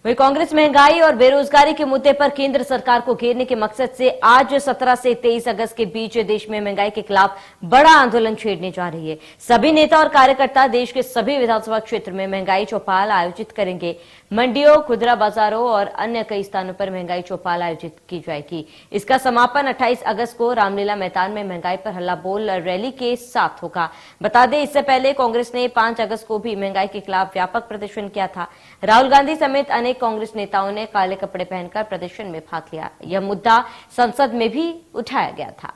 वहीं कांग्रेस महंगाई और बेरोजगारी के मुद्दे पर केंद्र सरकार को घेरने के मकसद से आज 17 से 23 अगस्त के बीच देश में महंगाई के खिलाफ बड़ा आंदोलन छेड़ने जा रही है। सभी नेता और कार्यकर्ता देश के सभी विधानसभा क्षेत्र में महंगाई चौपाल आयोजित करेंगे। मंडियों, खुदरा बाजारों और अन्य कई स्थानों पर महंगाई चौपाल आयोजित की जाएगी। इसका समापन 28 अगस्त को रामलीला मैदान में महंगाई पर हल्ला बोल रैली के साथ होगा। बता दें, इससे पहले कांग्रेस ने 5 अगस्त को भी महंगाई के खिलाफ व्यापक प्रदर्शन किया था। राहुल गांधी समेत अनेक कांग्रेस नेताओं ने काले कपड़े पहनकर प्रदर्शन में भाग लिया। यह मुद्दा संसद में भी उठाया गया था।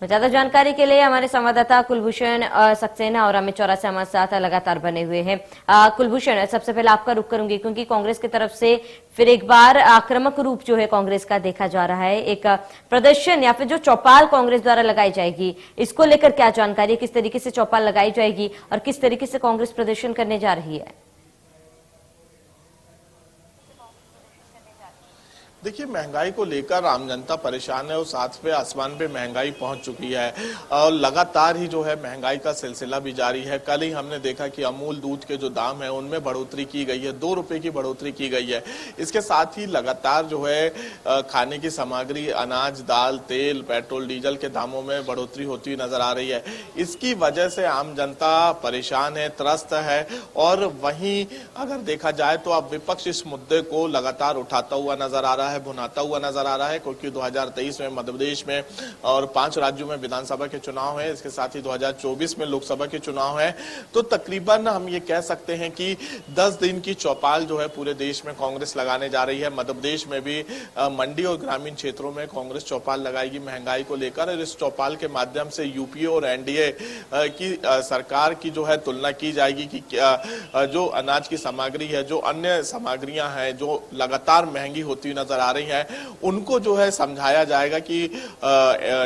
ज्यादा जानकारी के लिए हमारे संवाददाता कुलभूषण सक्सेना और अमित चौरासिया हमारे साथ लगातार बने हुए हैं। कुलभूषण, सबसे पहले आपका रुख करूंगी क्योंकि कांग्रेस की तरफ से फिर एक बार आक्रामक रूप जो है कांग्रेस का देखा जा रहा है। एक प्रदर्शन या फिर जो चौपाल कांग्रेस द्वारा लगाई जाएगी, इसको लेकर क्या जानकारी है? किस तरीके से चौपाल लगाई जाएगी और किस तरीके से कांग्रेस प्रदर्शन करने जा रही है? देखिए, महंगाई को लेकर आम जनता परेशान है और साथ पे आसमान पे महंगाई पहुंच चुकी है और लगातार ही जो है महंगाई का सिलसिला भी जारी है। कल ही हमने देखा कि अमूल दूध के जो दाम है उनमें बढ़ोतरी की गई है, 2 रुपए की बढ़ोतरी की गई है। इसके साथ ही लगातार जो है खाने की सामग्री, अनाज, दाल, तेल, पेट्रोल, डीजल के दामों में बढ़ोतरी होती नजर आ रही है। इसकी वजह से आम जनता परेशान है, त्रस्त है। और वहीं अगर देखा जाए तो अब विपक्ष इस मुद्दे को लगातार उठाता हुआ नजर आ रहा है, भुनाता हुआ नजर आ रहा है, क्योंकि 2023 में मध्य प्रदेश में और 5 राज्यों में विधानसभा के चुनाव है। इसके साथ ही 2024 में लोकसभा के चुनाव है। तो तकरीबन हम ये कह सकते हैं कि 10 दिन की चौपाल जो है पूरे देश में कांग्रेस लगाने जा रही है। मध्य प्रदेश में भी मंडी और ग्रामीण क्षेत्रों में कांग्रेस चौपाल लगाएगी महंगाई को लेकर। और इस चौपाल के माध्यम से यूपीए और एनडीए की सरकार की जो है तुलना की जाएगी कि जो अनाज की सामग्री है, जो अन्य सामग्रियां हैं जो लगातार महंगी होती नजर आ रही है, उनको जो है समझाया जाएगा कि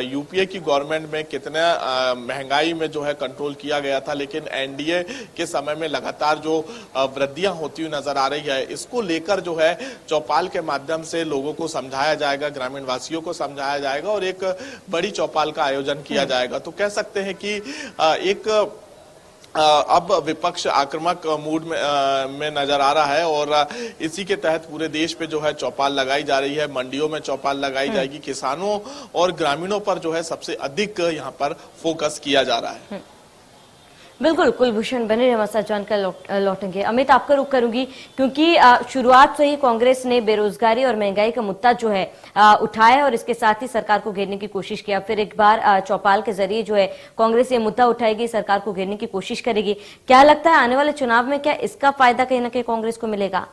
यूपीए की गवर्नमेंट में कितना महंगाई में जो है कंट्रोल किया गया था, लेकिन एनडीए के समय में लगातार जो वृद्धियां होती हुई नजर आ रही है, इसको लेकर जो है चौपाल के माध्यम से लोगों को समझाया जाएगा, ग्रामीण वासियों को समझाया जाएगा और एक बड़ी चौपाल का आयोजन किया जाएगा। तो कह सकते हैं कि एक अब विपक्ष आक्रामक मूड में नजर आ रहा है और इसी के तहत पूरे देश पे जो है चौपाल लगाई जा रही है। मंडियों में चौपाल लगाई जाएगी। किसानों और ग्रामीणों पर जो है सबसे अधिक यहाँ पर फोकस किया जा रहा है। बिल्कुल, कुलभूषण बने हमारे साथ जानकर लौटेंगे। अमित, आपका रुख करूंगी क्योंकि शुरुआत से ही कांग्रेस ने बेरोजगारी और महंगाई का मुद्दा जो है उठाया और इसके साथ ही सरकार को घेरने की कोशिश किया। फिर एक बार चौपाल के जरिए जो है कांग्रेस ये मुद्दा उठाएगी, सरकार को घेरने की कोशिश करेगी। क्या लगता है आने वाले चुनाव में क्या इसका फायदा कहीं ना कहीं कांग्रेस को मिलेगा?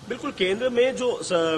बिल्कुल, केंद्र में जो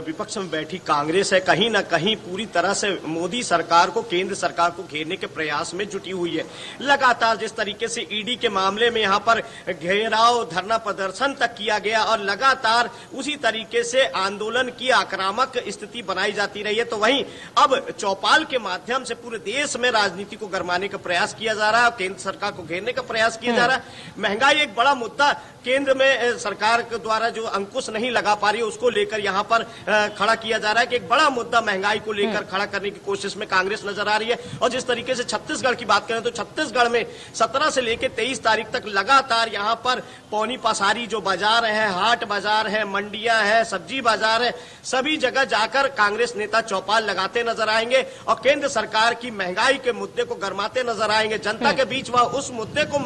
विपक्ष में बैठी कांग्रेस है कहीं ना कहीं पूरी तरह से मोदी सरकार को, केंद्र सरकार को घेरने के प्रयास में जुटी हुई है। लगातार जिस तरीके से ईडी के मामले में यहां पर घेराव, धरना प्रदर्शन तक किया गया और लगातार उसी तरीके से आंदोलन की आक्रामक स्थिति बनाई जाती रही है, तो वहीं अब चौपाल के माध्यम से पूरे देश में राजनीति को गरमाने का प्रयास किया जा रहा है, केंद्र सरकार को घेरने का प्रयास किया जा रहा है। महंगाई एक बड़ा मुद्दा केंद्र में सरकार के द्वारा जो अंकुश नहीं लगा पा रही है उसको लेकर यहां पर खड़ा किया जा रहा है कि एक बड़ा मुद्दा महंगाई को लेकर खड़ा करने की कोशिश में कांग्रेस नजर आ रही है। और जिस तरीके से छत्तीसगढ़ की बात करें तो छत्तीसगढ़ में 17 से लेकर 23 तारीख तक लगातार यहां पर पौनी पसारी जो बाजार है, हाट बाजार है, मंडियां है, सब्जी बाजार है, सभी जगह जाकर कांग्रेस नेता चौपाल लगाते नजर आएंगे और केंद्र सरकार की महंगाई के मुद्दे को गरमाते नजर आएंगे। जनता के बीच वह उस मुद्दे को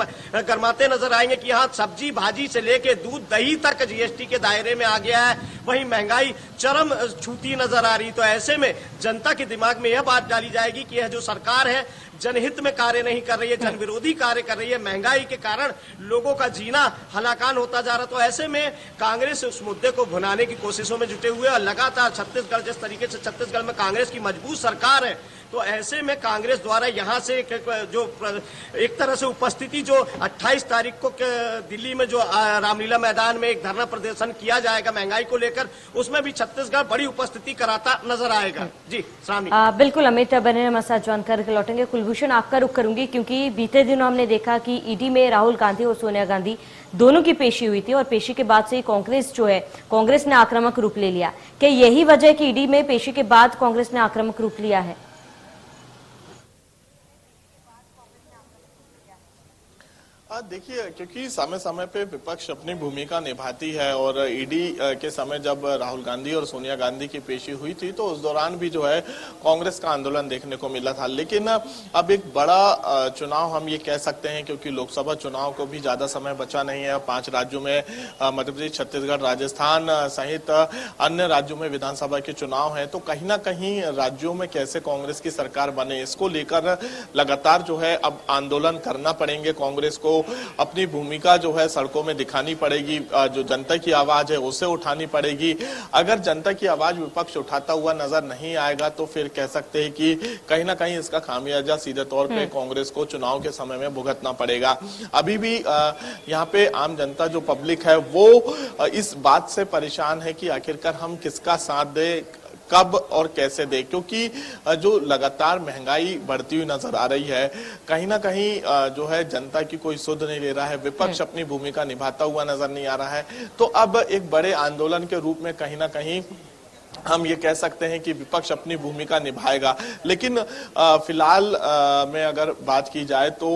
गरमाते नजर आएंगे कि यहाँ सब्जी भाजी से लेके दूध दही तक जीएसटी के दायरे में आ गया है, वहीं महंगाई चरम छूती नजर आ रही। तो ऐसे में जनता के दिमाग में यह बात डाली जाएगी कि यह जो सरकार है जनहित में कार्य नहीं कर रही है, जन विरोधी कार्य कर रही है, महंगाई के कारण लोगों का जीना हलाकान होता जा रहा। तो ऐसे में कांग्रेस उस मुद्दे को भुनाने की कोशिशों में जुटे हुए और लगातार छत्तीसगढ़, जिस तरीके से छत्तीसगढ़ में कांग्रेस की मजबूत सरकार है, तो ऐसे में कांग्रेस द्वारा यहां से जो एक तरह से उपस्थिति जो 28 तारीख को दिल्ली में जो रामलीला मैदान में एक धरना प्रदर्शन किया जाएगा महंगाई को लेकर, उसमें भी छत्तीसगढ़ बड़ी उपस्थिति कराता नजर आएगा। जी श्रावणी। बिल्कुल, अमित बने हमारे साथ जानकर लौटेंगे। कुलभूषण, आपका रुख करूंगी क्योंकि बीते दिनों हमने देखा कि ईडी में राहुल गांधी और सोनिया गांधी दोनों की पेशी हुई थी और पेशी के बाद से ही कांग्रेस जो है, कांग्रेस ने आक्रामक रूप ले लिया। क्या यही वजह कि ईडी में पेशी के बाद कांग्रेस ने आक्रामक रूप लिया है? देखिए, क्योंकि समय समय पे विपक्ष अपनी भूमिका निभाती है और ईडी के समय जब राहुल गांधी और सोनिया गांधी की पेशी हुई थी तो उस दौरान भी जो है कांग्रेस का आंदोलन देखने को मिला था। लेकिन अब एक बड़ा चुनाव हम ये कह सकते हैं, क्योंकि लोकसभा चुनाव को भी ज्यादा समय बचा नहीं है। 5 राज्यों में मध्य प्रदेश, छत्तीसगढ़, राजस्थान सहित अन्य राज्यों में विधानसभा के चुनाव है, तो कहीं ना कहीं राज्यों में कैसे कांग्रेस की सरकार बने, इसको लेकर लगातार जो है अब आंदोलन करना पड़ेंगे। कांग्रेस को अपनी भूमिका जो है सड़कों में दिखानी पड़ेगी, जो जनता की आवाज है उसे उठानी पड़ेगी। अगर जनता की आवाज विपक्ष उठाता हुआ नजर नहीं आएगा तो फिर कह सकते हैं कि कहीं ना कहीं इसका खामियाजा सीधे तौर पे कांग्रेस को चुनाव के समय में भुगतना पड़ेगा। अभी भी यहाँ पे आम जनता जो पब्लिक है वो इस बात से परेशान है कि आखिरकार हम किसका साथ दे, कब और कैसे दे, क्योंकि जो लगातार महंगाई बढ़ती हुई नजर आ रही है, कहीं ना कहीं जो है जनता की कोई सुध नहीं ले रहा है, विपक्ष अपनी भूमिका निभाता हुआ नजर नहीं आ रहा है। तो अब एक बड़े आंदोलन के रूप में कहीं ना कहीं हम ये कह सकते हैं कि विपक्ष अपनी भूमिका निभाएगा। लेकिन फिलहाल में अगर बात की जाए तो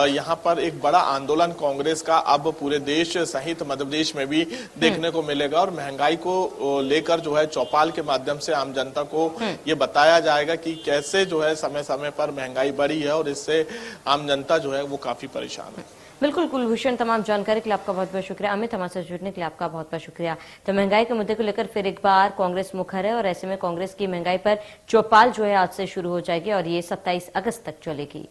यहाँ पर एक बड़ा आंदोलन कांग्रेस का अब पूरे देश सहित मध्य प्रदेश में भी देखने को मिलेगा और महंगाई को लेकर जो है चौपाल के माध्यम से आम जनता को ये बताया जाएगा कि कैसे जो है समय समय पर महंगाई बढ़ी है और इससे आम जनता जो है वो काफी परेशान है। बिल्कुल कुलभूषण, तमाम जानकारी के लिए आपका बहुत बहुत शुक्रिया। अमित, हमारे साथ जुड़ने के लिए आपका बहुत बहुत शुक्रिया। तो महंगाई के मुद्दे को लेकर फिर एक बार कांग्रेस मुखर है और ऐसे में कांग्रेस की महंगाई पर चौपाल जो है आज से शुरू हो जाएगी और ये 27 अगस्त तक चलेगी।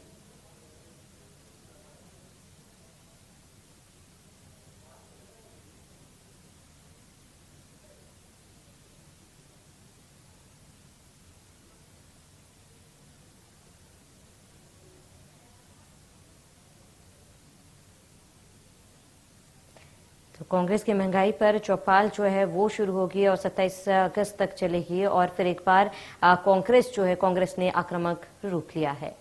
तो कांग्रेस की महंगाई पर चौपाल जो है वो शुरू होगी और 27 अगस्त तक चलेगी और फिर एक बार कांग्रेस जो है, कांग्रेस ने आक्रामक रूप लिया है।